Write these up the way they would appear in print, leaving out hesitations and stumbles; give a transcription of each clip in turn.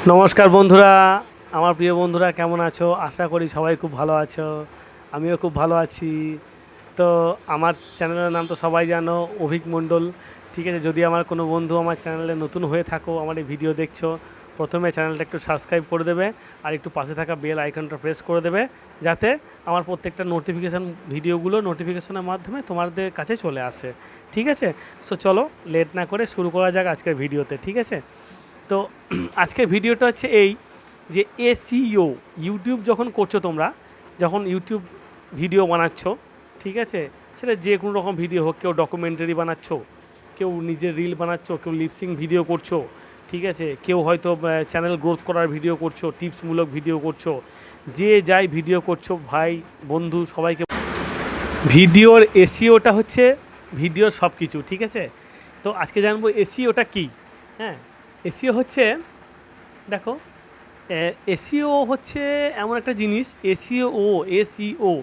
নমস্কার বন্ধুরা, আমার প্রিয় বন্ধুরা কেমন আছো? আশা করি সবাই খুব ভালো আছো। আমিও খুব ভালো আছি। তো আমার চ্যানেলের নাম তো সবাই জানো, অভিক মণ্ডল। ঠিক আছে, যদি আমার কোনো বন্ধু আমার চ্যানেলে নতুন হয়ে থাকো, আমার এই ভিডিও দেখছো, প্রথমে চ্যানেলটা একটু সাবস্ক্রাইব করে দেবে আর একটু পাশে থাকা বেল আইকনটা প্রেস করে দেবে, যাতে আমার প্রত্যেকটা নোটিফিকেশান ভিডিওগুলো নোটিফিকেশনের মাধ্যমে তোমাদের কাছে চলে আসে। ঠিক আছে, সো চলো লেট না করে শুরু করা যাক আজকের ভিডিওতে। ঠিক আছে, তো আজকের ভিডিওটা হচ্ছে এই যে এসইও, ইউটিউব যখন করছো তোমরা, যখন ইউটিউব ভিডিও বানাচ্ছ, ঠিক আছে, সেটা যে কোনো রকম ভিডিও হোক, কেউ ডকুমেন্টারি বানাচ্ছ, কেউ নিজের রিল বানাচ্ছ, কেউ লিপসিং ভিডিও করছো, ঠিক আছে, কেউ হয়তো চ্যানেল গ্রোথ করার ভিডিও করছো, টিপসমূলক ভিডিও করছো, যে যাই ভিডিও করছো ভাই বন্ধু সবাইকে, ভিডিওর এসইওটা হচ্ছে ভিডিওর সব কিছু। ঠিক আছে, তো আজকে জানবো এসইওটা কী। হ্যাঁ, এসইও হচ্ছে, দেখো, এসইও হচ্ছে এমন একটা জিনিস, এসইও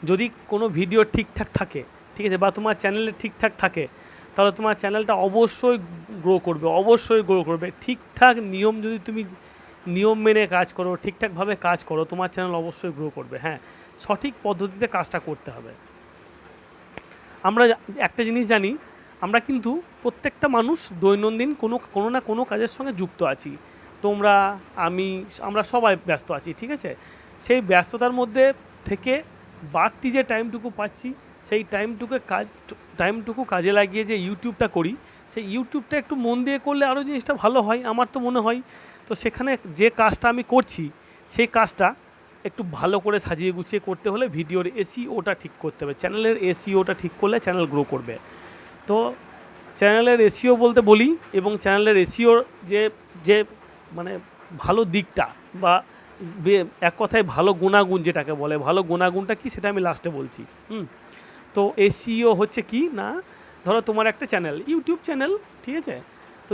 যদি কোনো ভিডিও ঠিকঠাক থাকে, ঠিক আছে, বা তোমার চ্যানেলে ঠিকঠাক থাকে, তাহলে তোমার চ্যানেলটা অবশ্যই গ্রো করবে, অবশ্যই গ্রো করবে। ঠিকঠাক নিয়ম যদি তুমি নিয়ম মেনে কাজ করো, ঠিকঠাকভাবে কাজ করো, তোমার চ্যানেল অবশ্যই গ্রো করবে। হ্যাঁ, সঠিক পদ্ধতিতে কাজটা করতে হবে। আমরা একটা জিনিস জানি, আমরা কিন্তু প্রত্যেকটা মানুষ দৈনন্দিন কোনো কোনো না কোনো কাজের সঙ্গে যুক্ত আছি। তোমরা, আমি, আমরা সবাই ব্যস্ত আছি। ঠিক আছে, সেই ব্যস্ততার মধ্যে থেকে বাড়তি যে টাইমটুকু পাচ্ছি, সেই টাইমটুকু কাজে লাগিয়ে যে ইউটিউবটা করি, সেই ইউটিউবটা একটু মন দিয়ে করলে আরও জিনিসটা ভালো হয়, আমার তো মনে হয়। তো সেখানে যে কাজটা আমি করছি, সেই কাজটা একটু ভালো করে সাজিয়ে গুছিয়ে করতে হলে ভিডিওর এসইওটা ঠিক করতে হবে। চ্যানেলের এসইওটা ঠিক করলে চ্যানেল গ্রো করবে। তো চ্যানেলের এসইও বলতে বলি, এবং চ্যানেলের এসইওর যে যে মানে ভালো দিকটা, বা এক কথায় ভালো গুণাগুণ যেটাকে বলে, ভালো গুণাগুণটা কি সেটা আমি লাস্টে বলছি। তো এসইও হচ্ছে কি না, ধরো তোমার একটা চ্যানেল, ইউটিউব চ্যানেল, ঠিক আছে, তো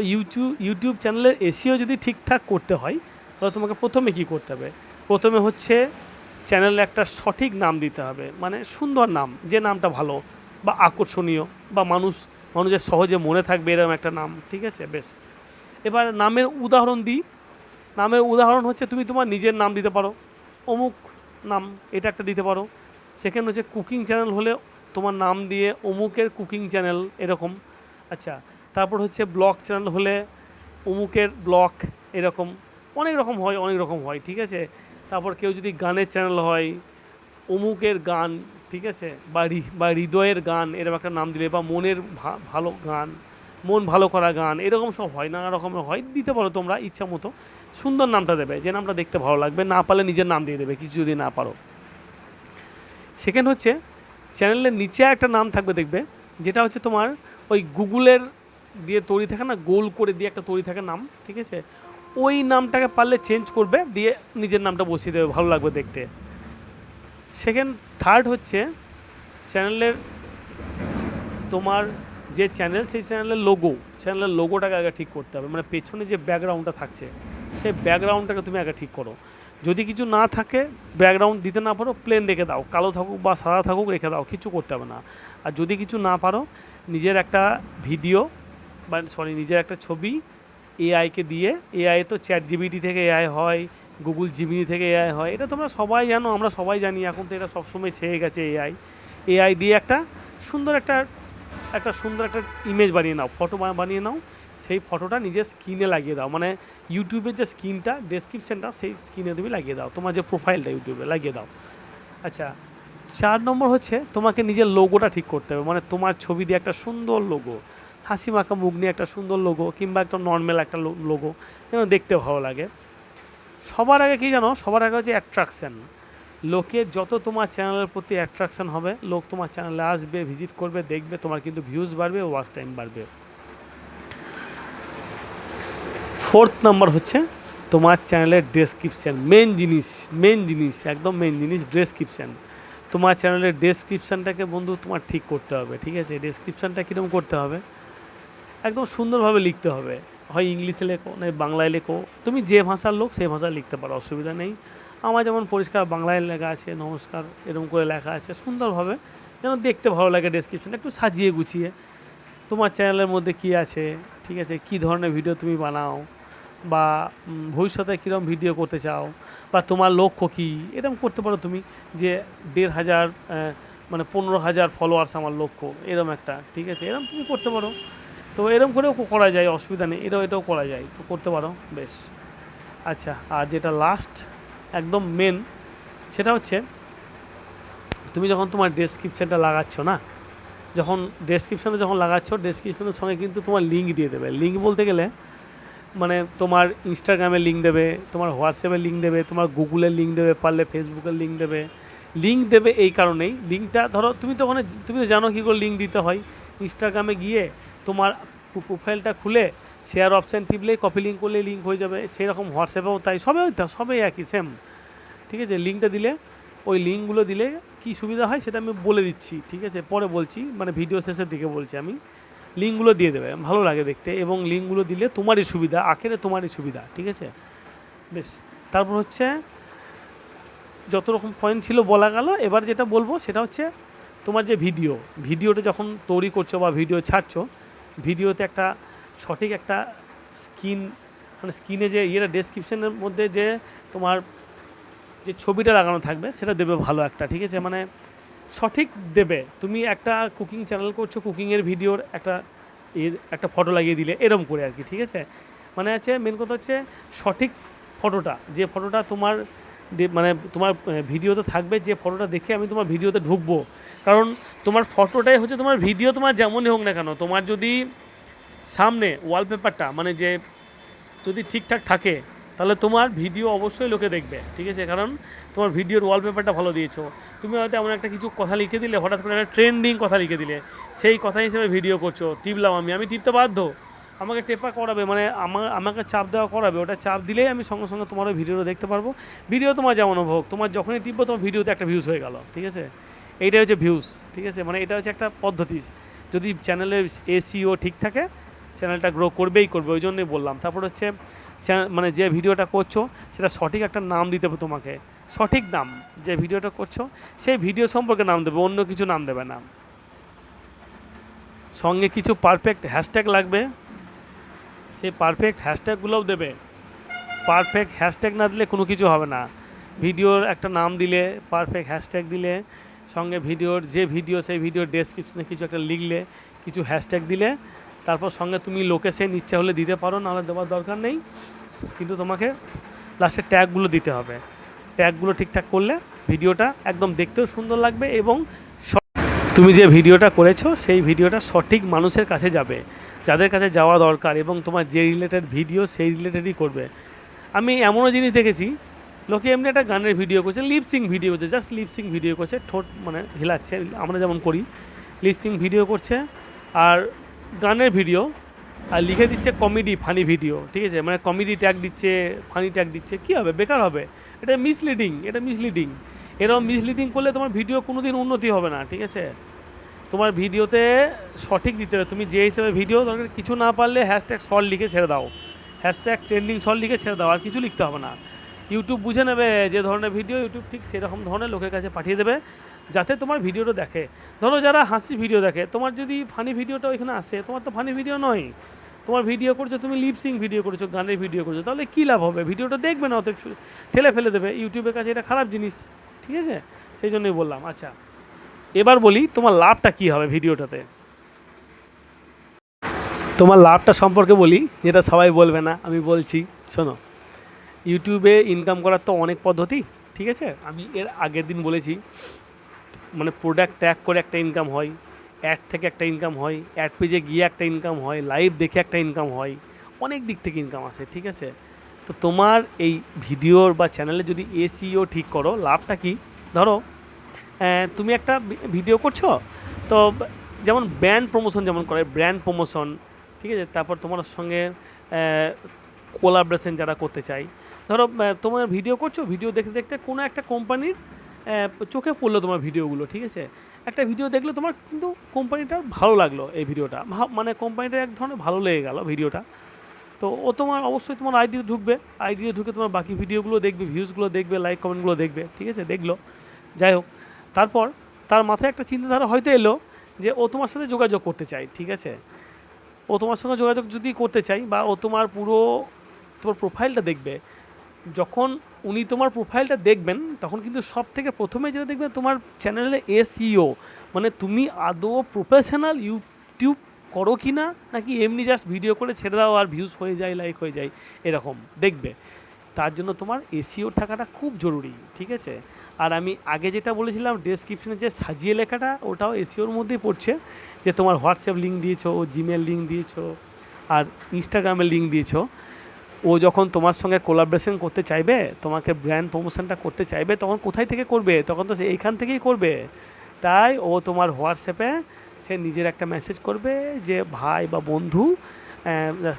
ইউটিউব চ্যানেলের এসইও যদি ঠিকঠাক করতে হয়, তাহলে তোমাকে প্রথমে কি করতে হবে? প্রথমে হচ্ছে চ্যানেলে একটা সঠিক নাম দিতে হবে, মানে সুন্দর নাম, যে নামটা ভালো বা আকর্ষণীয়, বা মানুষের সহজে মনে থাকবে এরকম একটা নাম। ঠিক আছে, বেশ। এবার নামের উদাহরণ দিই। নামের উদাহরণ হচ্ছে, তুমি তোমার নিজের নাম দিতে পারো, অমুক নাম, এটা একটা দিতে পারো। সেকেন্ড হচ্ছে কুকিং চ্যানেল হলে তোমার নাম দিয়ে অমুকের কুকিং চ্যানেল, এরকম। আচ্ছা, তারপর হচ্ছে ব্লগ চ্যানেল হলে অমুকের ব্লগ, এরকম। অনেক রকম হয়, অনেক রকম হয়। ঠিক আছে, তারপর কেউ যদি গানের চ্যানেল হয়, অমুকের গান, ঠিক আছে, বা হৃদয়ের গান, এরকম একটা নাম দিলে, বা মনের ভালো গান, মন ভালো করা গান, এরকম সব হয়, নানা রকমের হয়, দিতে পারো তোমরা ইচ্ছা মতো। সুন্দর নামটা দেবে, যে নামটা দেখতে ভালো লাগবে, না পারলে নিজের নাম দিয়ে দেবে কিছু যদি না পারো। সেকেন্ড হচ্ছে, চ্যানেলের নিচে একটা নাম থাকবে দেখবে, যেটা হচ্ছে তোমার ওই গুগলের দিয়ে তৈরি থাকে না, গোল করে দিয়ে একটা তৈরি থাকে নাম, ঠিক আছে, ওই নামটাকে পারলে চেঞ্জ করবে, দিয়ে নিজের নামটা বসিয়ে দেবে, ভালো লাগবে দেখতে। থার্ড হচ্ছে, চ্যানেলের, তোমার যে চ্যানেল, সেই চ্যানেলের লোগোটাকে আগে ঠিক করতে হবে, মানে পেছনে যে ব্যাকগ্রাউন্ডটা থাকছে, সেই ব্যাকগ্রাউন্ডটাকে তুমি আগে ঠিক করো। যদি কিছু না থাকে, ব্যাকগ্রাউন্ড দিতে না পারো, প্লেন রেখে দাও, কালো থাকুক বা সাদা থাকুক রেখে দাও, কিছু করতে হবে না। আর যদি কিছু না পারো, নিজের একটা ভিডিও, বা নিজের একটা ছবি এআইকে দিয়ে, এআই তো চ্যাট জিপিটি থেকে এআই হয়, গুগল জিমিনি থেকে এআই হয়, এটা তোমরা সবাই জানো, আমরা সবাই জানি, এখন তো এটা সবসময় ছেয়ে গেছে। এআই দিয়ে একটা সুন্দর একটা একটা সুন্দর একটা ইমেজ বানিয়ে নাও, ফটো বানিয়ে নাও, সেই ফটোটা নিজের স্ক্রিনে লাগিয়ে দাও, মানে ইউটিউবের যে স্ক্রিনটা, ডেসক্রিপশানটা, সেই স্ক্রিনে তুমি লাগিয়ে দাও, তোমার যে প্রোফাইলটা ইউটিউবে লাগিয়ে দাও। আচ্ছা, 4 নম্বর হচ্ছে, তোমাকে নিজের লোগোটা ঠিক করতে হবে, মানে তোমার ছবি দিয়ে একটা সুন্দর লোগো, হাসি মাখা মুখ নিয়ে একটা সুন্দর লোগো, কিংবা একটা নর্মাল একটা লোগো, যেন দেখতে ভালো লাগে। সবার আগে কী জানো, সবার আগে হচ্ছে অ্যাট্রাকশান। লোকের যত তোমার চ্যানেলের প্রতি অ্যাট্রাকশান হবে, লোক তোমার চ্যানেলে আসবে, ভিজিট করবে, দেখবে, তোমার কিন্তু ভিউজ বাড়বে, ওয়াচ টাইম বাড়বে। 4 নম্বর হচ্ছে, তোমার চ্যানেলের ডেসক্রিপশান, মেন জিনিস, একদম মেন জিনিস, ডেসক্রিপশান। তোমার চ্যানেলের ডেসক্রিপশানটাকে বন্ধু তোমার ঠিক করতে হবে। ঠিক আছে, ডেসক্রিপশানটা কীরকম করতে হবে, একদম সুন্দরভাবে লিখতে হবে, হয় ইংলিশে লেখো, নয় বাংলায় লেখো, তুমি যে ভাষার লোক সেই ভাষায় লিখতে পারো, অসুবিধা নেই। আমার যেমন পরিষ্কার বাংলায় লেখা আছে, নমস্কার, এরকম করে লেখা আছে সুন্দরভাবে, যেন দেখতে ভালো লাগে। ডেসক্রিপশানটা একটু সাজিয়ে গুছিয়ে, তোমার চ্যানেলের মধ্যে কী আছে, ঠিক আছে, কী ধরনের ভিডিও তুমি বানাও, বা ভবিষ্যতে কীরকম ভিডিও করতে চাও বা তোমার লক্ষ্য কী, এরকম করতে পারো তুমি যে 1,500 মানে 15,000 ফলোয়ার্স আমার লক্ষ্য, এরকম একটা, ঠিক আছে, এরকম তুমি করতে পারো। তো এরকম করেও করা যায়, অসুবিধা নেই, এটাও করা যায়, তো করতে পারো বেশ। আচ্ছা, আর যেটা লাস্ট একদম মেন, সেটা হচ্ছে তুমি যখন তোমার ডেসক্রিপশানটা লাগাচ্ছ না, যখন লাগাচ্ছ ডেসক্রিপশনের সঙ্গে কিন্তু তোমার লিঙ্ক দিয়ে দেবে। লিঙ্ক বলতে গেলে মানে তোমার ইনস্টাগ্রামের লিঙ্ক দেবে, তোমার হোয়াটসঅ্যাপের লিঙ্ক দেবে, তোমার গুগলের লিঙ্ক দেবে, পারলে ফেসবুকের লিঙ্ক দেবে এই কারণেই লিঙ্কটা ধরো তুমি তো ওখানে, তুমি তো জানো কী করে লিঙ্ক দিতে হয়। ইনস্টাগ্রামে গিয়ে তোমার প্রোফাইলটা খুলে শেয়ার অপশান টিপলেই কপি লিঙ্ক করলে লিঙ্ক হয়ে যাবে, সেরকম হোয়াটসঅ্যাপেও তাই, সবই একই সেম, ঠিক আছে। লিঙ্কটা দিলে, ওই লিঙ্কগুলো দিলে কী সুবিধা হয় সেটা আমি বলে দিচ্ছি, ঠিক আছে, পরে বলছি, মানে ভিডিও শেষের দিকে বলছি আমি। লিঙ্কগুলো দিয়ে দেবে, ভালো লাগে দেখতে, এবং লিঙ্কগুলো দিলে তোমারই সুবিধা, আখেরে তোমারই সুবিধা, ঠিক আছে, বেশ। তারপর হচ্ছে যত রকম পয়েন্ট ছিল বলা গেল, এবার যেটা বলবো সেটা হচ্ছে তোমার যে ভিডিওটা যখন তৈরি করছো বা ভিডিও ছাড়ছো, ভিডিওতে একটা সঠিক একটা মানে স্ক্রিনে যে ইয়েটা ডেসক্রিপশনের মধ্যে যে তোমার যে ছবিটা লাগানো থাকবে সেটা দেবে ভালো একটা, ঠিক আছে, মানে সঠিক দেবে। তুমি একটা কুকিং চ্যানেল করছো, কুকিংয়ের ভিডিওর একটা ফটো লাগিয়ে দিলে এরম করে আর কি, ঠিক আছে। মানে হচ্ছে মেন কথা হচ্ছে সঠিক ফটোটা, যে ফটোটা তোমার মানে তোমার ভিডিওতে থাকবে, যে ফটোটা দেখে আমি তোমার ভিডিওতে ঢুকবো, কারণ তোমার ফটোটাই হচ্ছে তোমার ভিডিও, তোমার যেমনই হোক না কেন, তোমার যদি সামনে ওয়ালপেপারটা মানে যে যদি ঠিকঠাক থাকে, তাহলে তোমার ভিডিও অবশ্যই লোকে দেখবে, ঠিক আছে, কারণ তোমার ভিডিওর ওয়ালপেপারটা ভালো দিয়েছো। তুমি হয়তো এমন একটা কিছু কথা লিখে দিলে, হঠাৎ করে একটা ট্রেন্ডিং কথা লিখে দিলে, সেই কথা হিসেবে ভিডিও করছো, টিপলাম আমি টিপতে বাধ্য, আমাকে টেপা করাবে, মানে আমাকে চাপ দেওয়া করাবে, ওটা চাপ দিলেই আমি সঙ্গে সঙ্গে তোমার ভিডিওটা দেখতে পারবো। ভিডিও তোমার যেমন হোক, তোমার যখনই টিপবো তোমার ভিডিওতে একটা ভিউজ হয়ে গেল, ঠিক আছে, এইটাই হচ্ছে ভিউজ, ঠিক আছে, মানে এটা হচ্ছে একটা পদ্ধতি। যদি চ্যানেলের এসইও ঠিক থাকে, চ্যানেলটা গ্রো করবেই করবে, ওই জন্যই বললাম। তারপর হচ্ছে মানে যে ভিডিওটা করছো সেটা সঠিক একটা নাম দিতে হবে তোমাকে, সঠিক নাম, যে ভিডিওটা করছো সেই ভিডিও সম্পর্কে নাম দেবে, অন্য কিছু নাম দেবে না। সঙ্গে কিছু পারফেক্ট হ্যাশট্যাগ লাগবে, সেই পারফেক্ট হ্যাশট্যাগুলোও দেবে। পারফেক্ট হ্যাশট্যাগ না দিলে কোনো কিছু হবে না। ভিডিওর একটা নাম দিলে, পারফেক্ট হ্যাশট্যাগ দিলে, সঙ্গে ভিডিওর যে ভিডিও সেই ভিডিওর ডেসক্রিপশনে কিছু একটা লিখলে, কিছু হ্যাশট্যাগ দিলে, তারপর সঙ্গে তুমি লোকেশন ইচ্ছা হলে দিতে পারো, নাহলে দেওয়ার দরকার নেই, কিন্তু তোমাকে লাস্টে ট্যাগগুলো দিতে হবে। ট্যাগগুলো ঠিকঠাক করলে ভিডিওটা একদম দেখতেও সুন্দর লাগবে, এবং তুমি যে ভিডিওটা করেছো সেই ভিডিওটা সঠিক মানুষের কাছে যাবে, যাদের কাছে যাওয়া দরকার, এবং তোমার যে রিলেটেড ভিডিও সেই রিলেটেডই করবে। আমি এমনও জিনিস দেখেছি, লোকে এমনি একটা গানের ভিডিও করছে, লিপসিং ভিডিও করছে, জাস্ট লিপসিং ভিডিও করছে, ঠোঁট মানে হিলাচ্ছে, আমরা যেমন করি, লিপসিং ভিডিও করছে আর গানের ভিডিও, আর লিখে দিচ্ছে কমেডি ফানি ভিডিও, ঠিক আছে, মানে কমেডি ট্যাগ দিচ্ছে, ফানি ট্যাগ দিচ্ছে, কী হবে, বেকার হবে, এটা মিসলিডিং। এরকম মিসলিডিং করলে তোমার ভিডিও কোনো দিন উন্নতি হবে না, ঠিক আছে। তোমার ভিডিওতে সঠিক দিতে হবে, তুমি যে হিসেবে ভিডিও দরকার, কিছু না পারলে হ্যাশট্যাগ শর্ট লিখে ছেড়ে দাও, হ্যাশট্যাগ ট্রেন্ডিং শর্ট লিখে ছেড়ে দাও, আর কিছু লিখতে হবে না। ইউটিউব বুঝে নেবে যে ধরনের ভিডিও, ইউটিউব ঠিক সেরকম ধরনের লোকের কাছে পাঠিয়ে দেবে, যাতে তোমার ভিডিওটা দেখে। ধরো যারা হাসি ভিডিও দেখে, তোমার যদি ফানি ভিডিওটা ওইখানে আসে, তোমার তো ফানি ভিডিও নয়, তোমার ভিডিও করছো, তুমি লিপসিং ভিডিও করেছো, গানের ভিডিও করছো, তাহলে কী লাভ হবে, ভিডিওটা দেখবে না, অত ঠেলে ফেলে দেবে ইউটিউবের কাছে, এটা খারাপ জিনিস, ঠিক আছে, সেই জন্যই বললাম। আচ্ছা, এবার বলি তোমার লাভটা কী হবে ভিডিওটাতে। তোমার লাভটা সম্পর্কে বলি, যেটা সবাই বলবে না, আমি বলছি, শোনো। ইউটিউবে ইনকাম করার তো অনেক পদ্ধতি, ঠিক আছে, আমি এর আগের দিন বলেছি, মানে প্রোডাক্ট ট্যাগ করে একটা ইনকাম হয়, অ্যাড থেকে একটা ইনকাম হয়, অ্যাড পেজে গিয়ে একটা ইনকাম হয়, লাইভ দেখে একটা ইনকাম হয়, অনেক দিক থেকে ইনকাম আসে, ঠিক আছে। তো তোমার এই ভিডিওর বা চ্যানেলে যদি এসইও ঠিক করো, লাভটা কি, ধরো তুমি একটা ভিডিও করছো, তো যেমন ব্র্যান্ড প্রমোশন যেমন করে, ব্র্যান্ড প্রমোশন, ঠিক আছে, তারপর তোমার সঙ্গে কোলাবরেশন যারা করতে চাই, ধরো তোমার ভিডিও করছো, ভিডিও দেখতে দেখতে কোনো একটা কোম্পানির চোখে পড়লো তোমার ভিডিওগুলো, ঠিক আছে, একটা ভিডিও দেখলে তোমার কিন্তু কোম্পানিটার ভালো লাগলো, এই ভিডিওটা মানে কোম্পানিটা এক ধরনের ভালো লেগে গেল ভিডিওটা, তো ও তোমার অবশ্যই তোমার আইডিতে ঢুকবে, আইডিতে ঢুকে তোমার বাকি ভিডিওগুলো দেখবে, ভিউজগুলো দেখবে, লাইক কমেন্টগুলো দেখবে, ঠিক আছে, দেখলো, যাই হোক, তারপর তার মাথায় একটা চিন্তাধারা হয়তো এলো যে ও তোমার সাথে যোগাযোগ করতে চায়, ঠিক আছে, ও তোমার সঙ্গে যোগাযোগ যদি করতে চাই, বা ও তোমার পুরো তোমার প্রোফাইলটা দেখবে। যখন উনি তোমার প্রোফাইলটা দেখবেন তখন কিন্তু সব থেকে প্রথমে যেটা দেখবেন তোমার চ্যানেলে এসইও, মানে তুমি আদৌ প্রফেশনাল ইউটিউব করো কি না, নাকি এমনি জাস্ট ভিডিও করে ছেড়ে দাও আর ভিউজ হয়ে যায়, লাইক হয়ে যায়, এরকম দেখবে। তার জন্য তোমার এসইও থাকাটা খুব জরুরি, ঠিক আছে। আর আমি আগে যেটা বলেছিলাম ডেসক্রিপশনে যে সাজিয়ে লেখাটা, ওটাও এসইওর মধ্যেই পড়ছে, যে তোমার হোয়াটসঅ্যাপ লিঙ্ক দিয়েছো, জিমেল লিঙ্ক দিয়েছো, আর ইনস্টাগ্রামের লিঙ্ক দিয়েছো। ও যখন তোমার সঙ্গে কোলাবরেশন করতে চাইবে, তোমাকে ব্র্যান্ড প্রমোশনটা করতে চাইবে, তখন কোথায় থেকে করবে? তখন তো সে এইখান থেকেই করবে। তাই ও তোমার হোয়াটসঅ্যাপে সে নিজের একটা মেসেজ করবে যে ভাই বা বন্ধু,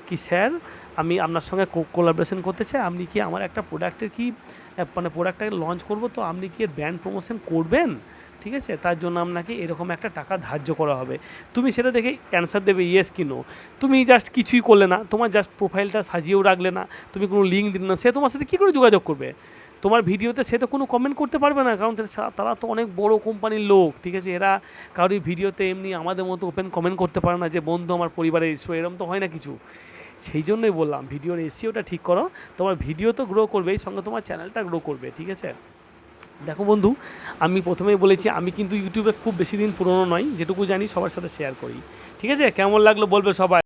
কি স্যার, আমি আপনার সঙ্গে কোলাবরেশন করতে চাই, আপনি কি আমার একটা প্রোডাক্টের কি মানে প্রোডাক্টটাকে লঞ্চ করব, তো আপনি কি এর ব্র্যান্ড প্রমোশন করবেন? ঠিক আছে, তার জন্য আপনাকে এরকম একটা টাকা ধার্য করা হবে। তুমি সেটা দেখে অ্যান্সার দেবে ইয়েস কি নো। তুমি জাস্ট কিছুই করলে না, তোমার জাস্ট প্রোফাইলটা সাজিয়েও রাখলে না, তুমি কোনো লিঙ্ক দিলে না, সে তোমার সাথে কী করে যোগাযোগ করবে? তোমার ভিডিওতে সে তো কোনো কমেন্ট করতে পারবে না, কারণ তারা তো অনেক বড় কোম্পানির লোক, ঠিক আছে। এরা কারোর ভিডিওতে এমনি আমাদের মতো ওপেন কমেন্ট করতে পারে না যে বন্ধু আমার পরিবারের ইস্যু, এরকম তো হয় না কিছু। সেই জন্যই বললাম ভিডিওর এসইওটা ঠিক করো, তোমার ভিডিও তো গ্রো করবে, এই সঙ্গে তোমার চ্যানেলটা গ্রো করবে, ঠিক আছে। দেখো বন্ধু, আমি প্রথমেই বলেছি আমি কিন্তু ইউটিউবে খুব বেশি দিন পুরনো নয়, যেটুকু জানি সবার সাথে শেয়ার করি, ঠিক আছে। কেমন লাগলো বলবে সবাই।